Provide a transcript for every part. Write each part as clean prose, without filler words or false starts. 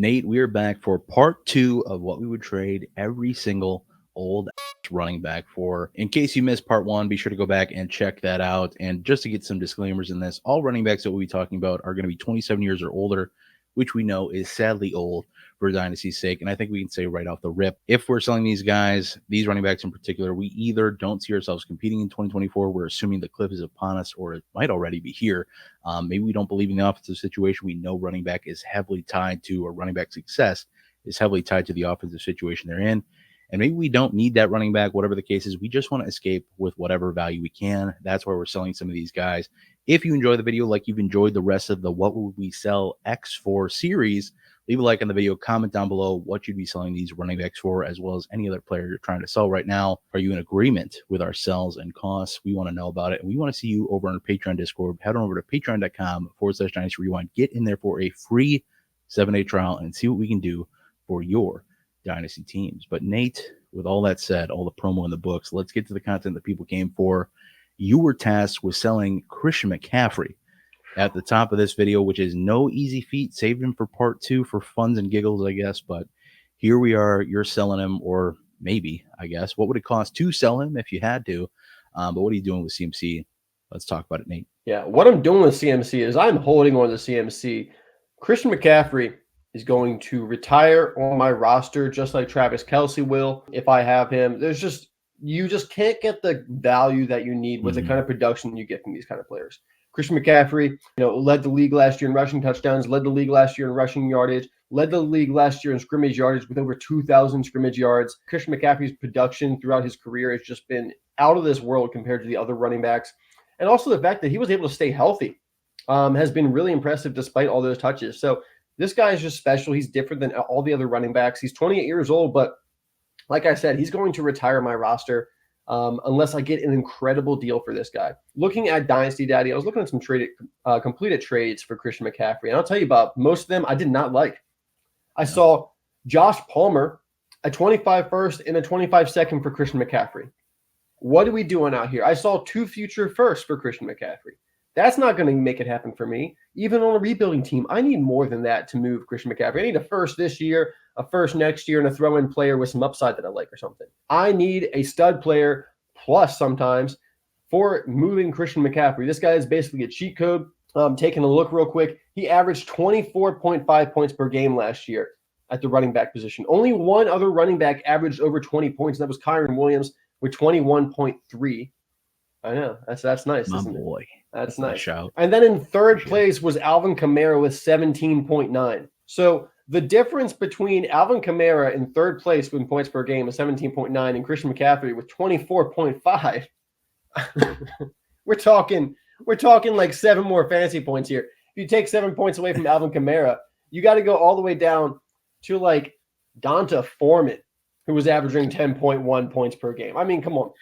Nate, we are back for part 2 of what we would trade every single old running back for. In case you missed part 1, be sure to go back and check that out. And just to get some disclaimers in this, all running backs that we'll be talking about are going to be 27 years or older, which we know is sadly old for Dynasty's sake. And I think we can say right off the rip, if we're selling these guys, these running backs in particular, we either don't see ourselves competing in 2024, we're assuming the cliff is upon us, or it might already be here. Maybe we don't believe in the offensive situation. We know running back is heavily tied to, or running back success is heavily tied to the offensive situation they're in. And maybe we don't need that running back, whatever the case is. We just want to escape with whatever value we can. That's why we're selling some of these guys. If you enjoy the video like you've enjoyed the rest of the What Would We Sell X4 series, leave a like on the video, comment down below what you'd be selling these running backs for, as well as any other player you're trying to sell right now. Are you in agreement with our sells and costs? We want to know about it. And we want to see you over on our Patreon Discord. Head on over to patreon.com/Dynasty Rewind. Get in there for a free 7-day trial and see what we can do for your Dynasty teams. But Nate, with all that said, all the promo in the books, let's get to the content that people came for. You were tasked with selling Christian McCaffrey at the top of this video, which is no easy feat. Saved him for part 2 for funs and giggles, I guess. But here we are. You're selling him, or maybe, I guess. What would it cost to sell him if you had to? But what are you doing with CMC? Let's talk about it, Nate. Yeah, what I'm doing with CMC is I'm holding on to CMC. Christian McCaffrey is going to retire on my roster just like Travis Kelce will if I have him. You just can't get the value that you need with the kind of production you get from these kind of players. Christian McCaffrey, led the league last year in rushing touchdowns, led the league last year in rushing yardage, led the league last year in scrimmage yardage with over 2,000 scrimmage yards. Christian McCaffrey's production throughout his career has just been out of this world compared to the other running backs. And also the fact that he was able to stay healthy has been really impressive despite all those touches. So this guy is just special. He's different than all the other running backs. He's 28 years old, but like I said, he's going to retire my roster unless I get an incredible deal for this guy. Looking at Dynasty Daddy, I was looking at some completed trades for Christian McCaffrey, and I'll tell you about most of them I did not like. I saw Josh Palmer, a 25 first and a 25 second for Christian McCaffrey. What are we doing out here? I saw 2 future firsts for Christian McCaffrey. That's not going to make it happen for me. Even on a rebuilding team, I need more than that to move Christian McCaffrey. I need a first this year, a first next year, and a throw-in player with some upside that I like or something. I need a stud player plus sometimes for moving Christian McCaffrey. This guy is basically a cheat code. Taking a look real quick, he averaged 24.5 points per game last year at the running back position. Only one other running back averaged over 20 points, and that was Kyron Williams with 21.3. I know. That's nice, My isn't boy. it? That's nice. Shout. And then in third place was Alvin Kamara with 17.9. So the difference between Alvin Kamara in third place with points per game is 17.9 and Christian McCaffrey with 24.5. We're talking like 7 more fantasy points here. If you take 7 points away from Alvin Kamara, you got to go all the way down to like Donta Foreman, who was averaging 10.1 points per game. I mean, come on.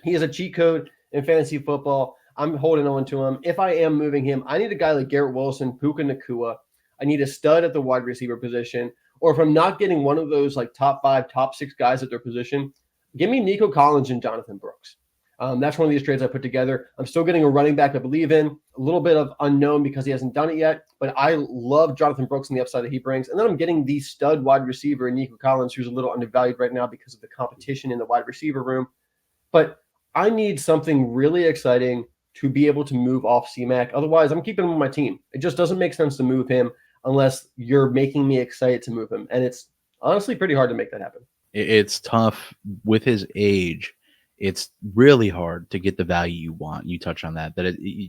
He is a cheat code in fantasy football. I'm holding on to him. If I am moving him, I need a guy like Garrett Wilson, Puka Nacua. I need a stud at the wide receiver position. Or if I'm not getting one of those like top 5, top 6 guys at their position, give me Nico Collins and Jonathan Brooks. That's one of these trades I put together. I'm still getting a running back I believe in. A little bit of unknown because he hasn't done it yet. But I love Jonathan Brooks and the upside that he brings. And then I'm getting the stud wide receiver in Nico Collins, who's a little undervalued right now because of the competition in the wide receiver room. But I need something really exciting to be able to move off C-Mac. Otherwise, I'm keeping him on my team. It just doesn't make sense to move him unless you're making me excited to move him. And it's honestly pretty hard to make that happen. It's tough with his age. It's really hard to get the value you want. You touch on that,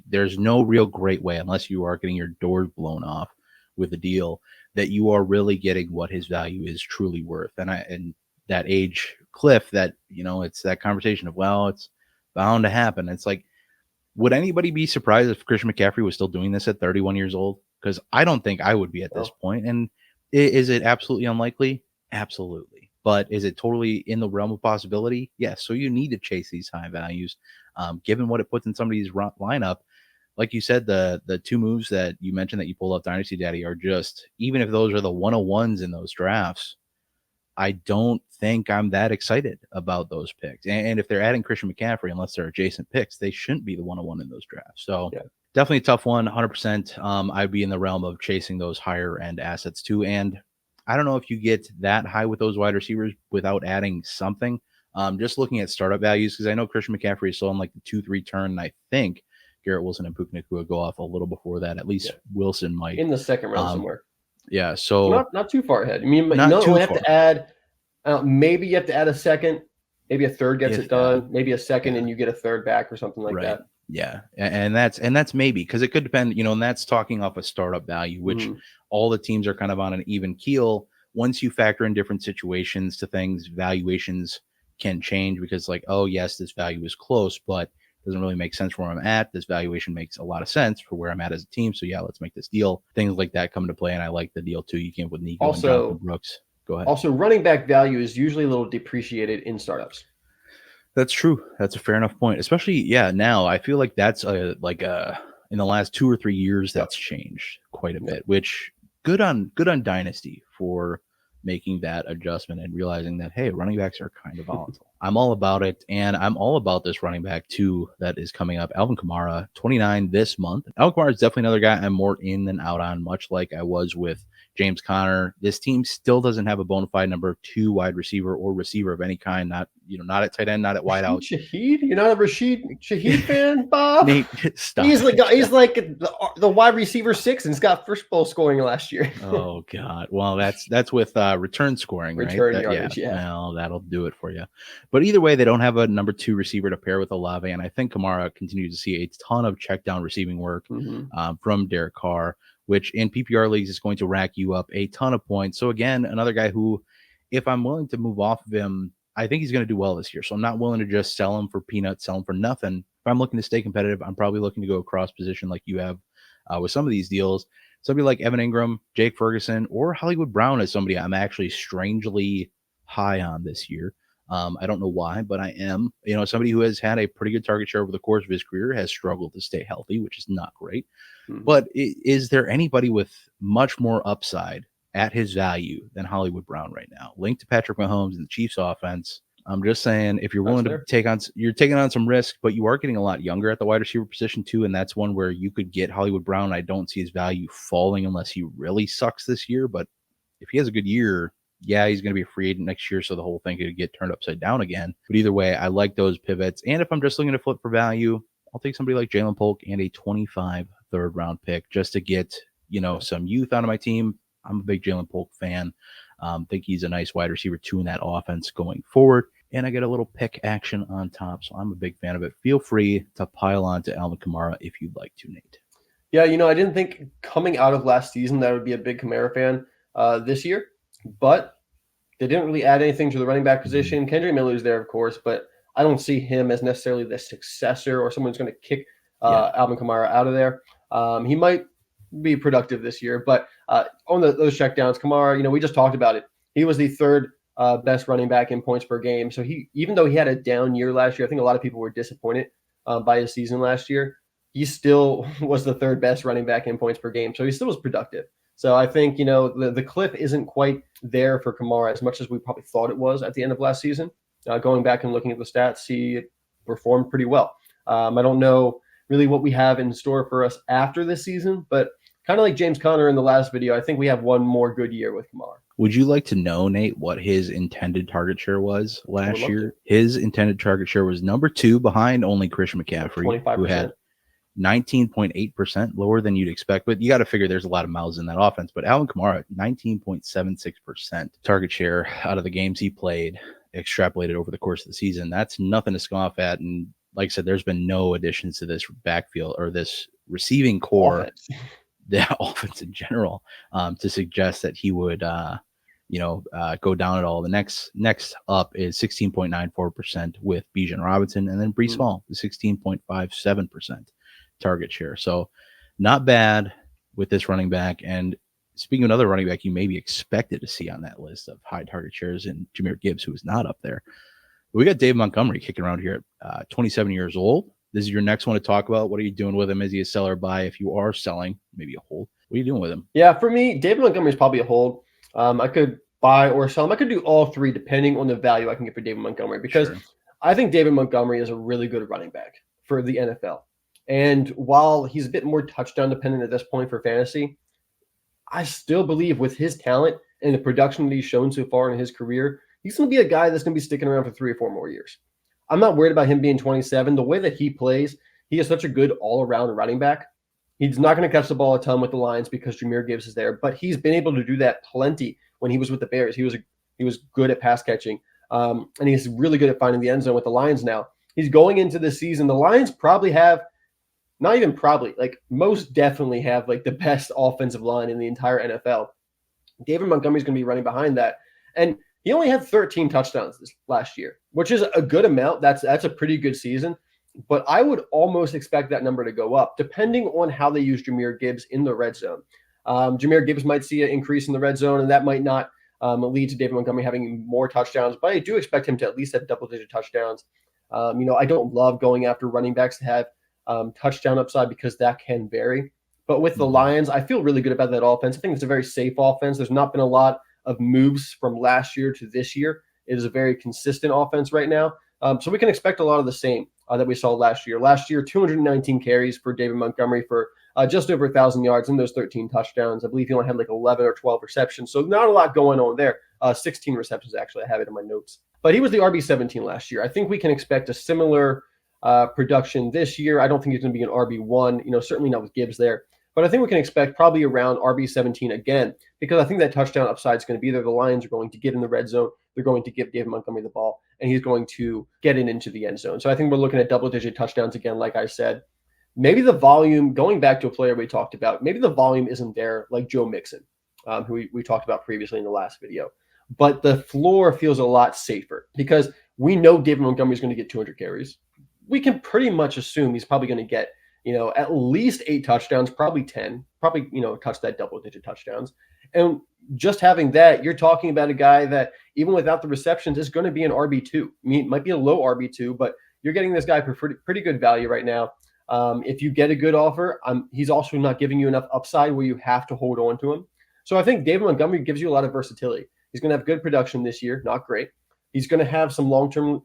there's no real great way, unless you are getting your doors blown off with a deal, that you are really getting what his value is truly worth. And that age cliff, that, it's that conversation of, well, it's bound to happen. It's like, would anybody be surprised if Christian McCaffrey was still doing this at 31 years old? Because I don't think I would be at this point. And is it absolutely unlikely? Absolutely. But is it totally in the realm of possibility? Yes. So you need to chase these high values. Given what it puts in somebody's lineup, like you said, the 2 moves that you mentioned that you pulled off Dynasty Daddy are just, even if those are the 101s in those drafts, I don't think I'm that excited about those picks. And if they're adding Christian McCaffrey, unless they're adjacent picks, they shouldn't be the 101 in those drafts. So definitely a tough one, 100%. I'd be in the realm of chasing those higher end assets too. And I don't know if you get that high with those wide receivers without adding something. Just looking at startup values, because I know Christian McCaffrey is still on like the 2-3 turn, and I think Garrett Wilson and Puka Nacua go off a little before that. At least Wilson might. In the second round somewhere. Yeah, so not too far ahead. I mean, you not don't too only have far. to add, maybe you have to add a second, maybe a third gets it done, maybe a second and you get a third back or something like that. Yeah, and that's maybe, because it could depend, and that's talking off a startup value, which all the teams are kind of on an even keel. Once you factor in different situations to things, valuations can change, because like, oh yes, this value is close, but doesn't really make sense for where I'm at. This valuation makes a lot of sense for where I'm at as a team. So yeah, let's make this deal. Things like that come into play, and I like the deal too. You came with Nico and Jonathan Brooks. Go ahead. Also, running back value is usually a little depreciated in startups. That's true. That's a fair enough point. Especially, now I feel like that's in the last 2 or 3 years, that's changed quite a bit, which good on Dynasty for making that adjustment and realizing that, hey, running backs are kind of volatile. I'm all about it, and I'm all about this running back too that is coming up. Alvin Kamara, 29 this month. Alvin Kamara is definitely another guy I'm more in than out on, much like I was with James Conner. This team still doesn't have a bona fide number 2 wide receiver or receiver of any kind. Not at tight end, not at wide out. Shaheed? You're not a Shaheed fan, Bob? Nate, stop. He's like the wide receiver 6 and got first ball scoring last year. Oh God. Well, that's with return scoring, right? Return yardage, Well, that'll do it for you. But either way, they don't have a number 2 receiver to pair with Olave, and I think Kamara continues to see a ton of check down receiving work from Derek Carr, which in PPR leagues is going to rack you up a ton of points. So again, another guy who, if I'm willing to move off of him, I think he's going to do well this year. So I'm not willing to just sell him for peanuts, sell him for nothing. If I'm looking to stay competitive, I'm probably looking to go across position like you have with some of these deals. Somebody like Evan Ingram, Jake Ferguson, or Hollywood Brown is somebody I'm actually strangely high on this year. I don't know why, but I am. Somebody who has had a pretty good target share over the course of his career, has struggled to stay healthy, which is not great. But is there anybody with much more upside at his value than Hollywood Brown right now, linked to Patrick Mahomes and the Chiefs offense? I'm just saying, if you're willing to you're taking on some risk, but you are getting a lot younger at the wide receiver position too, and that's one where you could get Hollywood Brown. I don't see his value falling unless he really sucks this year, but if he has a good year, yeah, he's going to be a free agent next year, so the whole thing could get turned upside down again. But either way, I like those pivots. And if I'm just looking to flip for value, I'll take somebody like Jalen Polk and a 25 third-round pick just to get, some youth out of my team. I'm a big Jalen Polk fan. Think he's a nice wide receiver too in that offense going forward. And I get a little pick action on top, so I'm a big fan of it. Feel free to pile on to Alvin Kamara if you'd like to, Nate. Yeah, I didn't think coming out of last season that I would be a big Kamara fan this year. But they didn't really add anything to the running back position. Kendrick Miller's there, of course, but I don't see him as necessarily the successor or someone who's going to kick Alvin Kamara out of there. He might be productive this year, but on those checkdowns, Kamara, we just talked about it. He was the third best running back in points per game. So even though he had a down year last year, I think a lot of people were disappointed by his season last year. He still was the third best running back in points per game. So he still was productive. So I think, the cliff isn't quite there for Kamara as much as we probably thought it was at the end of last season. Going back and looking at the stats, he performed pretty well. I don't know really what we have in store for us after this season, but kind of like James Conner in the last video, I think we have one more good year with Kamara. Would you like to know, Nate, what his intended target share was last year? His intended target share was number 2 behind only Christian McCaffrey, 25%. Who had 19.8%, lower than you'd expect. But you got to figure there's a lot of mouths in that offense. But Alvin Kamara, 19.76% target share out of the games he played, extrapolated over the course of the season. That's nothing to scoff at. And like I said, there's been no additions to this backfield or this receiving core, the offense in general, to suggest that he would, go down at all. The next up is 16.94% with Bijan Robinson, and then Breece Hall, 16.57% target share. So not bad with this running back. And speaking of another running back you may be expected to see on that list of high target shares, and Jahmyr Gibbs, who is not up there. We got Dave Montgomery kicking around here at 27 years old. This is your next one to talk about. What are you doing with him? Is he a sell or buy? If you are selling, maybe a hold. What are you doing with him? Yeah, for me, David Montgomery is probably a hold. I could buy or sell him. I could do all three depending on the value I can get for David Montgomery, because I think David Montgomery is a really good running back for the NFL. And while he's a bit more touchdown dependent at this point for fantasy, I still believe with his talent and the production that he's shown so far in his career, he's going to be a guy that's going to be sticking around for 3 or 4 more years. I'm not worried about him being 27. The way that he plays, he is such a good all-around running back. He's not going to catch the ball a ton with the Lions because Jahmyr Gibbs is there, but he's been able to do that plenty when he was with the Bears. He was good at pass catching, and he's really good at finding the end zone with the Lions now. He's going into the season. The Lions probably have, not even probably, like most definitely have like the best offensive line in the entire NFL. David Montgomery is going to be running behind that. And he only had 13 touchdowns this last year, which is a good amount. That's a pretty good season. But I would almost expect that number to go up, depending on how they use Jahmyr Gibbs in the red zone. Jahmyr Gibbs might see an increase in the red zone, and that might not lead to David Montgomery having more touchdowns, but I do expect him to at least have double-digit touchdowns. I don't love going after running backs to have touchdown upside because that can vary. But with the Lions, I feel really good about that offense. I think it's a very safe offense. There's not been a lot of moves from last year to this year. It is a very consistent offense right now. So we can expect a lot of the same that we saw last year. Last year, 219 carries for David Montgomery for just over 1,000 yards and those 13 touchdowns. I believe he only had like 11 or 12 receptions. So not a lot going on there. 16 receptions, actually. I have it in my notes. But he was the RB17 last year. I think we can expect a similar production this year. I don't think he's going to be an RB1, certainly not with Gibbs there. But I think we can expect probably around RB17 again, because I think that touchdown upside is going to be there. The Lions are going to get in the red zone. They're going to give David Montgomery the ball, and he's going to get it into the end zone. So I think we're looking at double-digit touchdowns again, like I said. Maybe the volume, going back to a player we talked about, maybe the volume isn't there like Joe Mixon, who we talked about previously in the last video. But the floor feels a lot safer because we know David Montgomery is going to get 200 carries. We can pretty much assume he's probably going to get at least 8 touchdowns, probably 10, probably, touch that double-digit touchdowns. And just having that, you're talking about a guy that, even without the receptions, is going to be an RB2. I mean, it might be a low RB2, but you're getting this guy for pretty good value right now. If you get a good offer, he's also not giving you enough upside where you have to hold on to him. So I think David Montgomery gives you a lot of versatility. He's going to have good production this year, not great. He's going to have some long-term,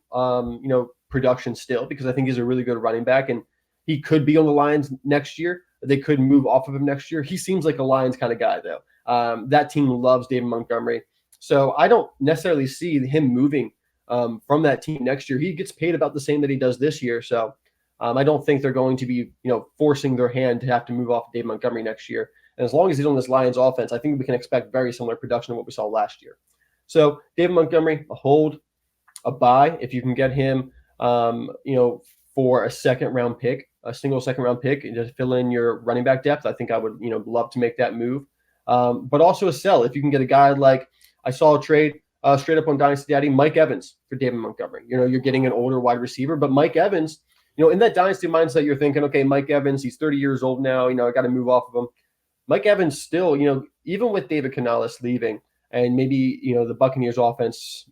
production still, because I think he's a really good running back, and he could be on the Lions next year. They could move off of him next year. He seems like a Lions kind of guy, though. That team loves David Montgomery. So I don't necessarily see him moving from that team next year. He gets paid about the same that he does this year. So I don't think they're going to be, forcing their hand to have to move off of David Montgomery next year. And as long as he's on this Lions offense, I think we can expect very similar production to what we saw last year. So David Montgomery, a hold, a buy. If you can get him, for a second-round pick, a single second-round pick, and just fill in your running back depth, I think I would, love to make that move. But also a sell. If you can get a guy like, I saw a trade straight up on Dynasty Daddy, Mike Evans for David Montgomery. You're getting an older wide receiver, but Mike Evans, in that Dynasty mindset, you're thinking, okay, Mike Evans, he's 30 years old now, I got to move off of him. Mike Evans still, even with David Canales leaving and maybe, the Buccaneers offense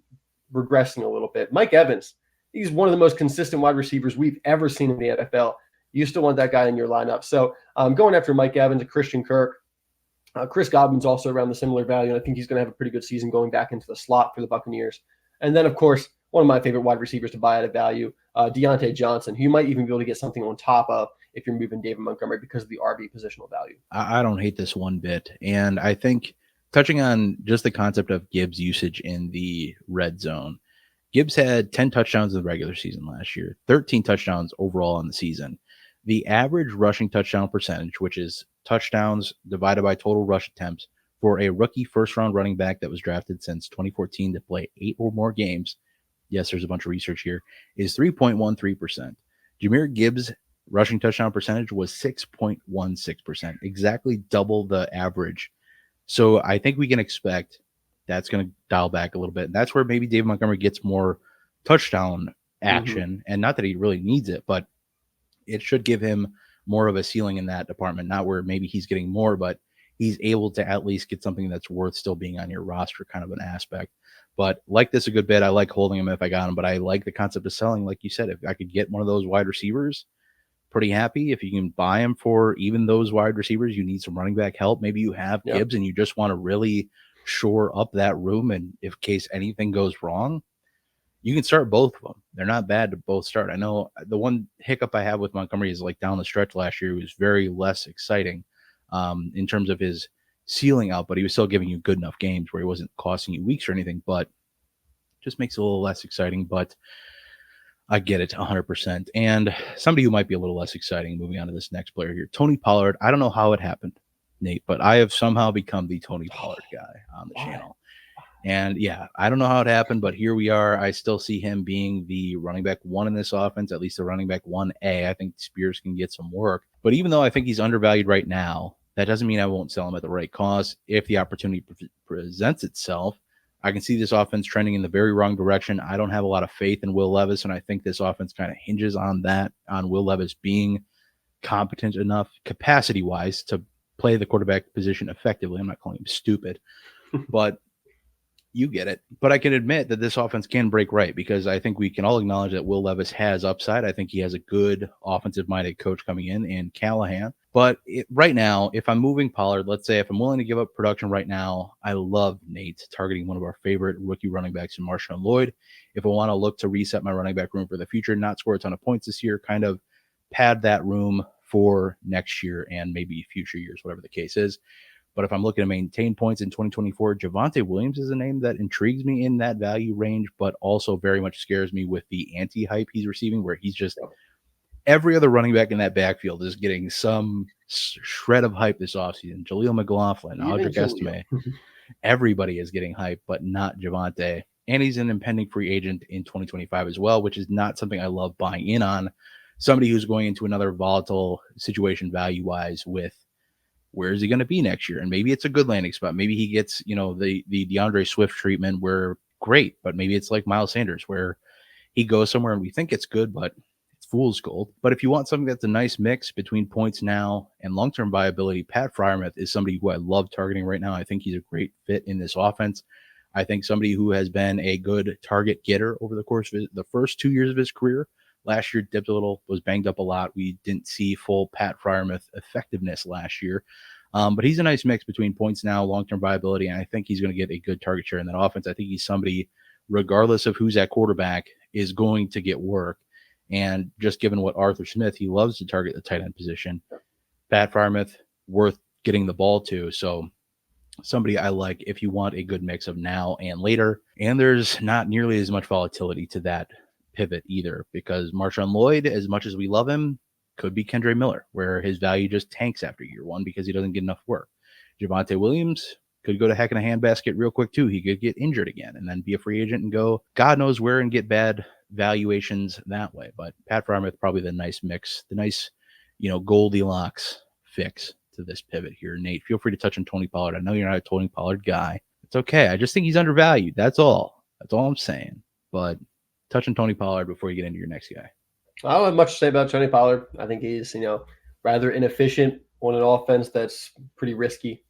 regressing a little bit, Mike Evans, he's one of the most consistent wide receivers we've ever seen in the NFL. You still want that guy in your lineup. So going after Mike Evans, Christian Kirk, Chris Godwin's also around the similar value, and I think he's going to have a pretty good season going back into the slot for the Buccaneers. And then, of course, one of my favorite wide receivers to buy at a value, Deontay Johnson, who you might even be able to get something on top of if you're moving David Montgomery because of the RB positional value. I don't hate this one bit. And I think touching on just the concept of Gibbs' usage in the red zone, Gibbs had 10 touchdowns in the regular season last year, 13 touchdowns overall in the season. The average rushing touchdown percentage, which is touchdowns divided by total rush attempts for a rookie first-round running back that was drafted since 2014 to play 8 or more games, yes, there's a bunch of research here, is 3.13%. Jahmyr Gibbs' rushing touchdown percentage was 6.16%, exactly double the average. So I think we can expect that's going to dial back a little bit. And that's where maybe David Montgomery gets more touchdown action. And not that he really needs it, but it should give him more of a ceiling in that department, not where maybe he's getting more, but he's able to at least get something that's worth still being on your roster, kind of an aspect. But like this a good bit. I like holding him if I got him, but I like the concept of selling. Like you said, if I could get one of those wide receivers, pretty happy. If you can buy him for even those wide receivers, you need some running back help. Maybe you have Gibbs and you just want to really shore up that room. And if case anything goes wrong, you can start both of them. They're not bad to both start. I know the one hiccup I have with Montgomery is like down the stretch last year, he was very less exciting in terms of his ceiling out, but he was still giving you good enough games where he wasn't costing you weeks or anything, but just makes it a little less exciting. But I get it 100%. And somebody who might be a little less exciting, moving on to this next player here, Tony Pollard. I don't know how it happened, Nate, but I have somehow become the Tony Pollard guy on the channel. And yeah, I don't know how it happened, but here we are. I still see him being the running back 1 in this offense, at least the running back 1A. I think Spears can get some work. But even though I think he's undervalued right now, that doesn't mean I won't sell him at the right cost. If the opportunity presents itself, I can see this offense trending in the very wrong direction. I don't have a lot of faith in Will Levis, and I think this offense kind of hinges on that, on Will Levis being competent enough capacity-wise to play the quarterback position effectively. I'm not calling him stupid, but you get it. But I can admit that this offense can break right, because I think we can all acknowledge that Will Levis has upside. I think he has a good offensive-minded coach coming in Callahan. But right now, if I'm moving Pollard, let's say if I'm willing to give up production right now, I love Nate targeting one of our favorite rookie running backs in Marshawn Lloyd. If I want to look to reset my running back room for the future, not score a ton of points this year, kind of pad that room for next year and maybe future years, whatever the case is. But if I'm looking to maintain points in 2024, Javonte Williams is a name that intrigues me in that value range, but also very much scares me with the anti-hype he's receiving, where he's just every other running back in that backfield is getting some shred of hype this offseason. Jaleel McLaughlin, Audric Estime, everybody is getting hype, but not Javonte. And he's an impending free agent in 2025 as well, which is not something I love buying in on. Somebody who's going into another volatile situation value-wise with where is he going to be next year? And maybe it's a good landing spot. Maybe he gets, the DeAndre Swift treatment where great, but maybe it's like Miles Sanders where he goes somewhere and we think it's good, but it's fool's gold. But if you want something that's a nice mix between points now and long-term viability, Pat Freiermuth is somebody who I love targeting right now. I think he's a great fit in this offense. I think somebody who has been a good target getter over the course of the first 2 years of his career. Last year dipped a little, was banged up a lot. We didn't see full Pat Freiermuth effectiveness last year. But he's a nice mix between points now, long-term viability, and I think he's going to get a good target share in that offense. I think he's somebody, regardless of who's at quarterback, is going to get work. And just given what Arthur Smith, he loves to target the tight end position. Pat Freiermuth, worth getting the ball to. So somebody I like if you want a good mix of now and later. And there's not nearly as much volatility to that pivot either, because Marshawn Lloyd, as much as we love him, could be Kendre Miller, where his value just tanks after year one because he doesn't get enough work. Javonte Williams could go to heck in a handbasket real quick too. He could get injured again and then be a free agent and go God knows where and get bad valuations that way. But Pat Freiermuth, probably the nice mix, the nice, Goldilocks fix to this pivot here. Nate, feel free to touch on Tony Pollard. I know you're not a Tony Pollard guy. It's okay. I just think he's undervalued. That's all. That's all I'm saying. But touch on Tony Pollard before you get into your next guy. I don't have much to say about Tony Pollard. I think he's, rather inefficient on an offense that's pretty risky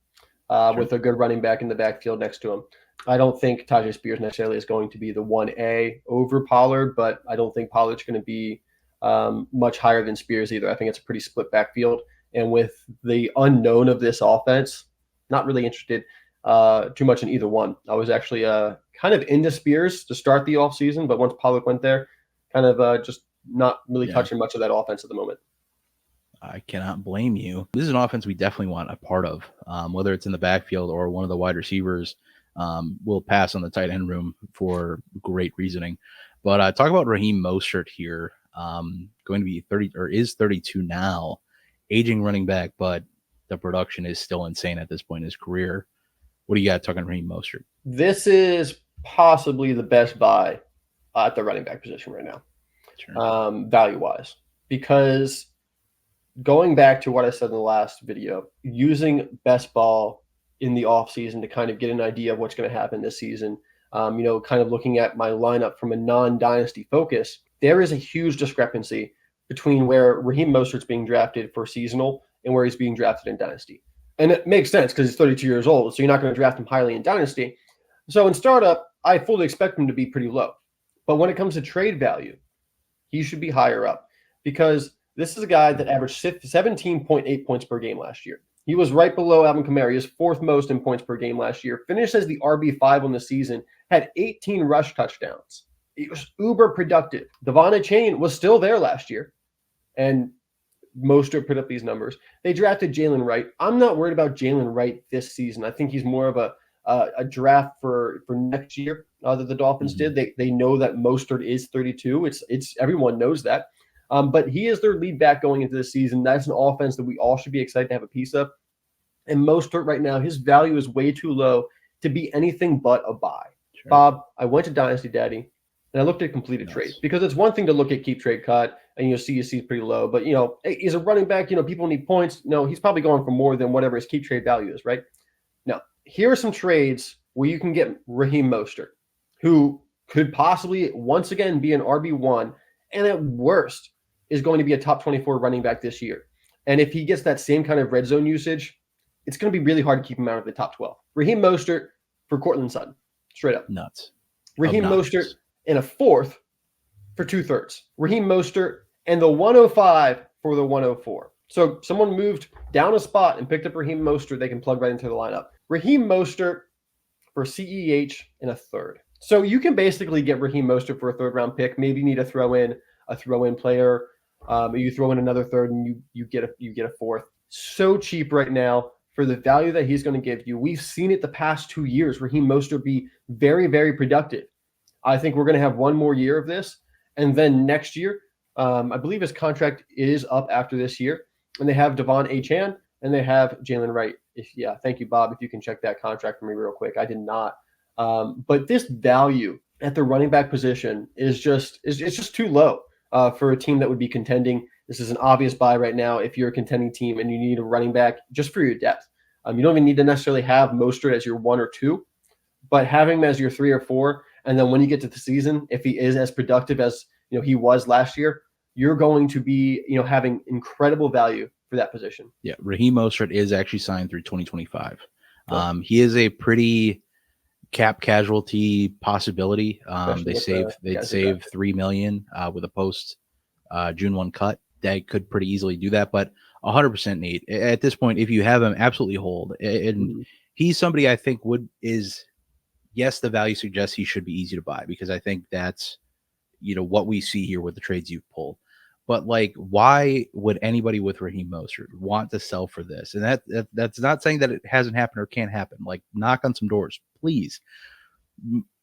with a good running back in the backfield next to him. I don't think Tyjae Spears necessarily is going to be the 1A over Pollard, but I don't think Pollard's going to be much higher than Spears either. I think it's a pretty split backfield. And with the unknown of this offense, not really interested too much in either one. I was actually kind of into Spears to start the offseason, but once Pollard went there, kind of just not really touching much of that offense at the moment. I cannot blame you. This is an offense we definitely want a part of, whether it's in the backfield or one of the wide receivers. We'll pass on the tight end room for great reasoning. But talk about Raheem Mostert here, going to be 30 or is 32 now, aging running back, but the production is still insane at this point in his career. What do you got talking Raheem Mostert? This is possibly the best buy at the running back position right now. Sure. Value-wise, because going back to what I said in the last video, using best ball in the offseason to kind of get an idea of what's going to happen this season, kind of looking at my lineup from a non-dynasty focus, there is a huge discrepancy between where Raheem Mostert's being drafted for seasonal and where he's being drafted in dynasty. And it makes sense because he's 32 years old, so you're not going to draft him highly in dynasty. So in startup, I fully expect him to be pretty low. But when it comes to trade value, he should be higher up because this is a guy that averaged 17.8 points per game last year. He was right below Alvin Kamara, his fourth most in points per game last year, finished as the RB5 on the season, had 18 rush touchdowns. He was uber productive. Devon Achane was still there last year and Mostert put up these numbers. They drafted Jalen Wright. I'm not worried about Jalen Wright this season. I think he's more of a draft for next year that the Dolphins did. They know that Mostert is 32. It's everyone knows that. But he is their lead back going into the season. That's an offense that we all should be excited to have a piece of. And Mostert right now, his value is way too low to be anything but a buy. Sure. Bob, I went to Dynasty Daddy and I looked at completed trades, because it's one thing to look at keep trade cut and CSC is pretty low, but he's a running back. People need points. No, he's probably going for more than whatever his keep trade value is, right? Now, here are some trades where you can get Raheem Mostert, who could possibly once again be an RB1, and at worst is going to be a top 24 running back this year. And if he gets that same kind of red zone usage, it's going to be really hard to keep him out of the top 12. Raheem Mostert for Cortland Sutton. Straight up. Nuts. Raheem Mostert in a fourth for 2/3. Raheem Mostert and the 105 for the 104. So someone moved down a spot and picked up Raheem Mostert. They can plug right into the lineup. Raheem Mostert for CEH in a third. So you can basically get Raheem Mostert for a third round pick. Maybe you need to throw in a throw-in player. You throw in another third and you get a fourth. So cheap right now for the value that he's going to give you. We've seen it the past 2 years. Raheem Mostert be very, very productive. I think we're going to have one more year of this. And then next year, I believe his contract is up after this year. And they have Devon Achane and they have Jalen Wright. Thank you, Bob. If you can check that contract for me real quick. I did not. But this value at the running back position is just too low for a team that would be contending. This is an obvious buy right now if you're a contending team and you need a running back just for your depth. You don't even need to necessarily have Mostert as your 1 or 2, but having him as your 3 or 4. And then when you get to the season, if he is as productive as he was last year, you're going to be having incredible value for that position. Yeah, Raheem Mostert is actually signed through 2025. Oh. He is a pretty cap casualty possibility. They'd save $3 million with a post June 1 cut. They could pretty easily do that, but 100% Nate. At this point, if you have him, absolutely hold. And he's somebody I think yes, the value suggests he should be easy to buy, because I think that's what we see here with the trades you've pulled. But why would anybody with Raheem Mostert want to sell for this? And that's not saying that it hasn't happened or can't happen. Knock on some doors, please.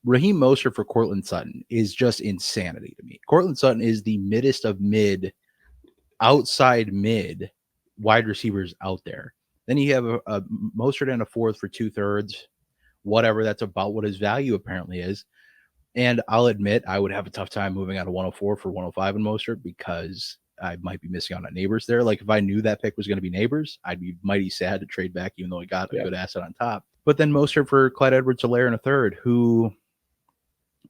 Raheem Mostert for Cortland Sutton is just insanity to me. Cortland Sutton is the middest of outside mid wide receivers out there. Then you have a Mostert and a fourth for 2/3, whatever. That's about what his value apparently is. And I'll admit I would have a tough time moving out of 104 for 105 in Mostert, because I might be missing out on Neighbors there. If I knew that pick was going to be Neighbors, I'd be mighty sad to trade back, even though I got a good asset on top. But then Mostert for Clyde Edwards-Helaire in a third,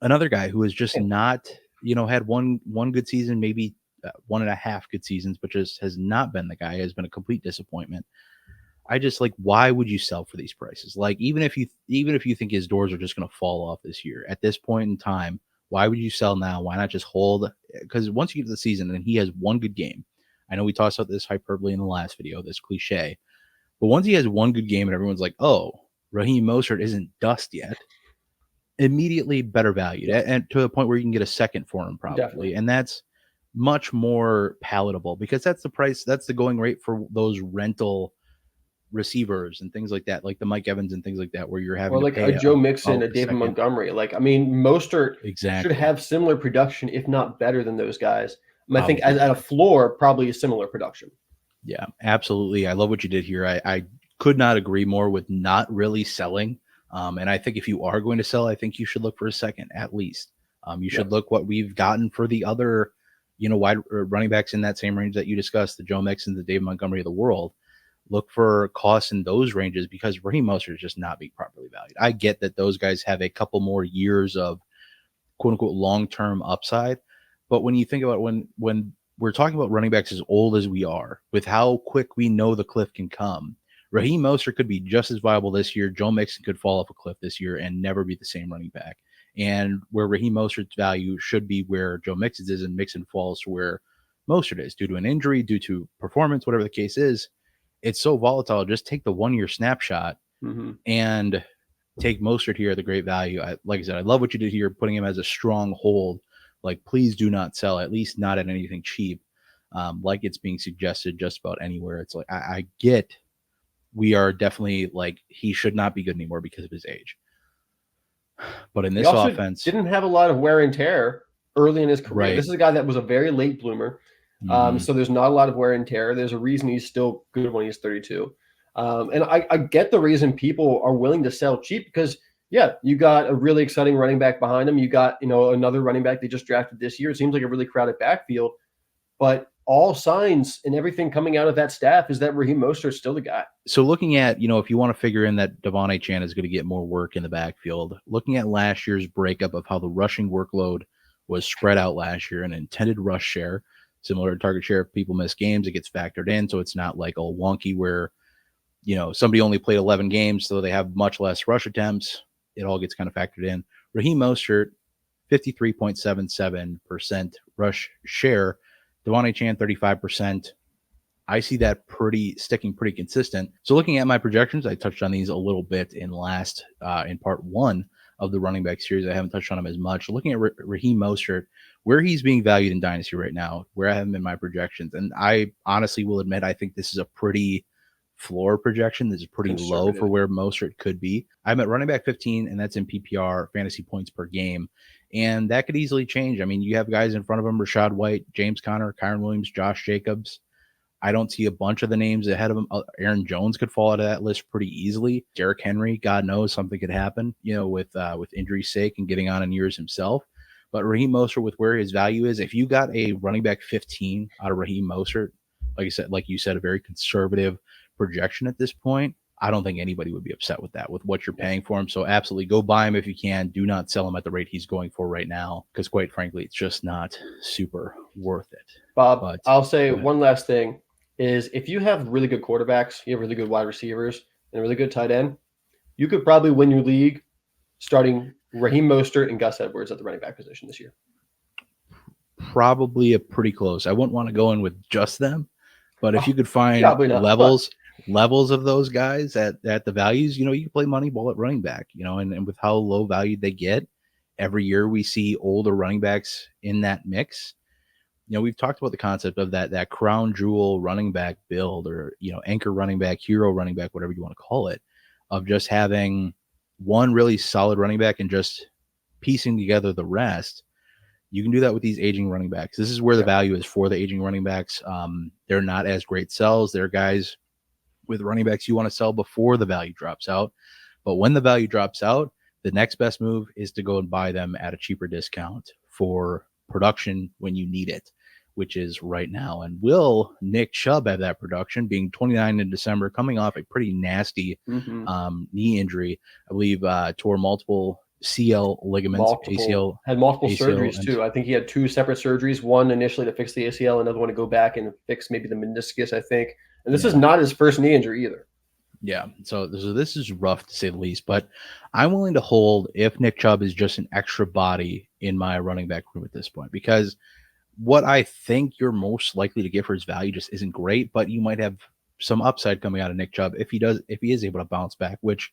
another guy who has just not, had one good season, maybe 1.5 good seasons, but just has not been the guy. Has been a complete disappointment. I just why would you sell for these prices? Even if you think his doors are just going to fall off this year, at this point in time, why would you sell now? Why not just hold? Because once you get to the season and he has one good game, I know we talked about this hyperbole in the last video, this cliche, but once he has one good game and everyone's like, oh, Raheem Mostert isn't dust yet, immediately better valued, and to the point where you can get a second for him probably. Definitely. And that's much more palatable, because that's the price, that's the going rate for those rental receivers and things like that, like the Mike Evans and things like that, where you're having to pay a Joe Mixon, a David Montgomery. Mostert should have similar production, if not better than those guys. I think at a floor, probably a similar production. Yeah, absolutely. I love what you did here. I could not agree more with not really selling. And I think if you are going to sell, I think you should look for a second at least. You should look what we've gotten for the other, wide running backs in that same range that you discussed, the Joe Mixon, the David Montgomery of the world. Look for costs in those ranges, because Raheem Mostert is just not being properly valued. I get that those guys have a couple more years of quote unquote long-term upside. But when you think about when we're talking about running backs as old as we are, with how quick we know the cliff can come, Raheem Mostert could be just as viable this year. Joe Mixon could fall off a cliff this year and never be the same running back. And where Raheem Mostert's value should be where Joe Mixon's is, and Mixon falls to where Mostert is due to an injury, due to performance, whatever the case is. It's so volatile. Just take the 1 year snapshot and take Mostert here at the great value. Like I said, I love what you did here, putting him as a strong hold. Please do not sell, at least not at anything cheap. like it's being suggested just about anywhere. It's like I get we are definitely like he should not be good anymore because of his age. But in He this also offense, didn't have a lot of wear and tear early in his career. right? This is a guy that was a very late bloomer. Mhm. So there's not a lot of wear and tear. There's a reason he's still good when he's 32. And I get the reason people are willing to sell cheap because, yeah, you got a really exciting running back behind him. You got, another running back they just drafted this year. It seems like a really crowded backfield. But all signs and everything coming out of that staff is that Raheem Mostert is still the guy. So looking at, if you want to figure in that Devon Chan is going to get more work in the backfield, looking at last year's breakup of how the rushing workload was spread out last year, an intended rush share, similar to target share. If people miss games, it gets factored in. So it's not like all wonky where, somebody only played 11 games, so they have much less rush attempts. It all gets kind of factored in. Raheem Mostert, 53.77% rush share. Devon Chan, 35%. I see that sticking pretty consistent. So looking at my projections, I touched on these a little bit in part one of the running back series. I haven't touched on them as much. Looking at Raheem Mostert, where he's being valued in Dynasty right now, where I have him in my projections. And I honestly will admit, I think this is a pretty floor projection. This is pretty low for where Mostert could be. I'm at running back 15, and that's in PPR, fantasy points per game. And that could easily change. I mean, you have guys in front of him, Rachaad White, James Conner, Kyren Williams, Josh Jacobs. I don't see a bunch of the names ahead of him. Aaron Jones could fall out of that list pretty easily. Derrick Henry, God knows something could happen, with injury's sake and getting on in years himself. But Raheem Mostert, with where his value is, if you got a running back 15 out of Raheem Mostert, like you said, a very conservative projection at this point, I don't think anybody would be upset with that, with what you're paying for him. So absolutely go buy him if you can. Do not sell him at the rate he's going for right now, because quite frankly, it's just not super worth it. Bob, but I'll say one last thing is if you have really good quarterbacks, you have really good wide receivers, and a really good tight end, you could probably win your league starting Raheem Mostert and Gus Edwards at the running back position this year. Probably a pretty close. I wouldn't want to go in with just them, but if you could find levels of those guys at the values, you can play money ball at running back, and with how low valued they get, every year we see older running backs in that mix. We've talked about the concept of that crown jewel running back build, or, anchor running back, hero running back, whatever you want to call it, of just having one really solid running back and just piecing together the rest. You can do that with these aging running backs. This is where the value is for the aging running backs. They're not as great sells. They're guys with running backs you want to sell before the value drops out. But when the value drops out, the next best move is to go and buy them at a cheaper discount for production when you need it, which is right now. And will Nick Chubb have that production, being 29 in December, coming off a pretty nasty knee injury? I believe tore multiple CL ligaments, ACL. Had multiple surgeries too. I think he had two separate surgeries, one initially to fix the ACL, another one to go back and fix maybe the meniscus, I think. And this is not his first knee injury either. Yeah, so this is rough to say the least, but I'm willing to hold if Nick Chubb is just an extra body in my running back room at this point, because what I think you're most likely to get for his value just isn't great, but you might have some upside coming out of Nick Chubb if he is able to bounce back, which,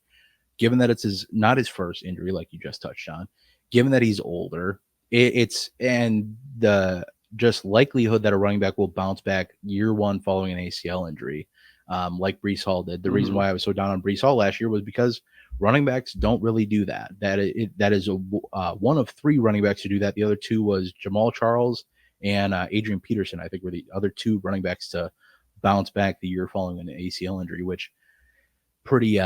given that it's not his first injury, like you just touched on, given that he's older, and the just likelihood that a running back will bounce back year one following an ACL injury, like Breece Hall did. The reason why I was so down on Breece Hall last year was because running backs don't really do that. That is one of three running backs to do that. The other two was Jamal Charles and Adrian Peterson, I think, were the other two running backs to bounce back the year following an ACL injury, which pretty,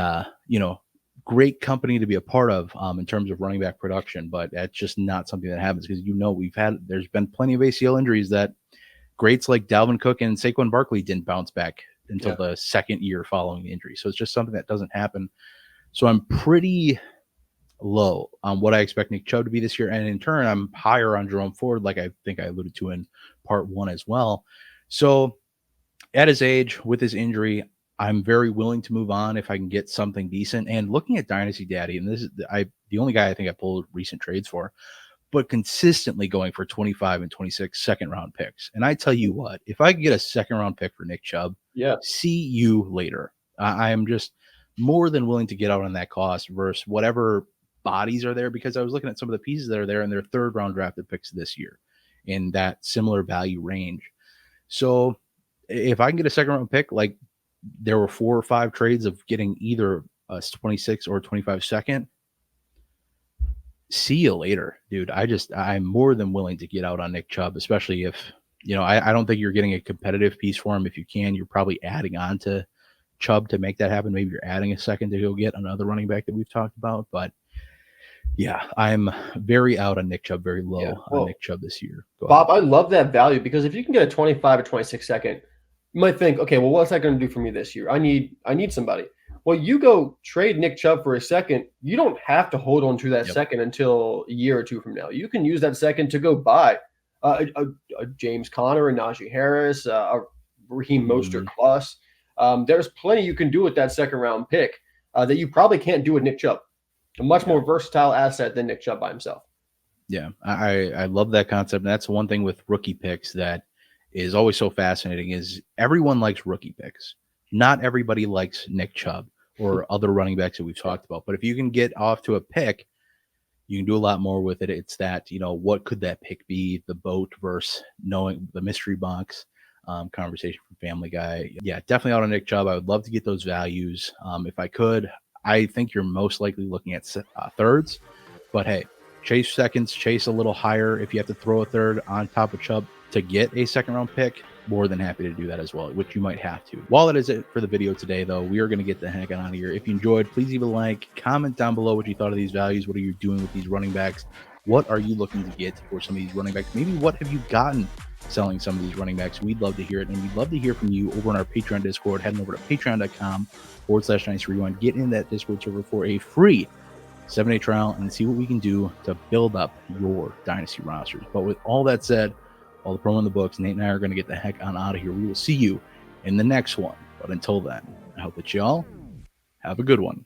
great company to be a part of in terms of running back production, but that's just not something that happens because, there's been plenty of ACL injuries that greats like Dalvin Cook and Saquon Barkley didn't bounce back until the second year following the injury. So it's just something that doesn't happen. So I'm pretty low on what I expect Nick Chubb to be this year. And in turn, I'm higher on Jerome Ford, like I think I alluded to in part one as well. So at his age, with his injury, I'm very willing to move on if I can get something decent. And looking at Dynasty Daddy, and this is the only guy I think I pulled recent trades for, but consistently going for 25 and 26 second round picks. And I tell you what, if I could get a second round pick for Nick Chubb, see you later. I am just more than willing to get out on that cost versus whatever bodies are there, because I was looking at some of the pieces that are there and they're third round drafted picks this year in that similar value range. So if I can get a second round pick, like there were 4 or 5 trades of getting either a 26 or 25 second, see you later, dude. I'm more than willing to get out on Nick Chubb, especially if, I don't think you're getting a competitive piece for him. If you can, you're probably adding on to Chubb to make that happen. Maybe you're adding a second to go get another running back that we've talked about. But yeah, I'm very out on Nick Chubb, very low on Nick Chubb this year. Bob, I love that value because if you can get a 25 or 26 second, you might think, okay, well, what's that going to do for me this year? I need somebody. Well, you go trade Nick Chubb for a second, you don't have to hold on to that second until a year or two from now. You can use that second to go buy a James Conner, a Najee Harris, a Raheem Mostert plus. There's plenty you can do with that second round pick that you probably can't do with Nick Chubb. A much more versatile asset than Nick Chubb by himself. Yeah, I love that concept. And that's one thing with rookie picks that is always so fascinating is everyone likes rookie picks. Not everybody likes Nick Chubb or other running backs that we've talked about. But if you can get off to a pick, you can do a lot more with it. It's that, what could that pick be? The boat versus knowing the mystery box conversation from Family Guy. Yeah, definitely out on Nick Chubb. I would love to get those values. If I could, I think you're most likely looking at thirds. But hey, chase seconds, chase a little higher. If you have to throw a third on top of Chubb to get a second round pick, more than happy to do that as well, which you might have to. While that is it for the video today, though, we are going to get the heck out of here. If you enjoyed, please leave a like, comment down below what you thought of these values. What are you doing with these running backs? What are you looking to get for some of these running backs? Maybe what have you gotten selling some of these running backs? We'd love to hear it. And we'd love to hear from you over on our Patreon Discord. Heading over to patreon.com/Dynasty Rewind. Get in that Discord server for a free 7-day trial and see what we can do to build up your Dynasty rosters. But with all that said, all the promo in the books, Nate and I are going to get the heck on out of here. We will see you in the next one. But until then, I hope that y'all have a good one.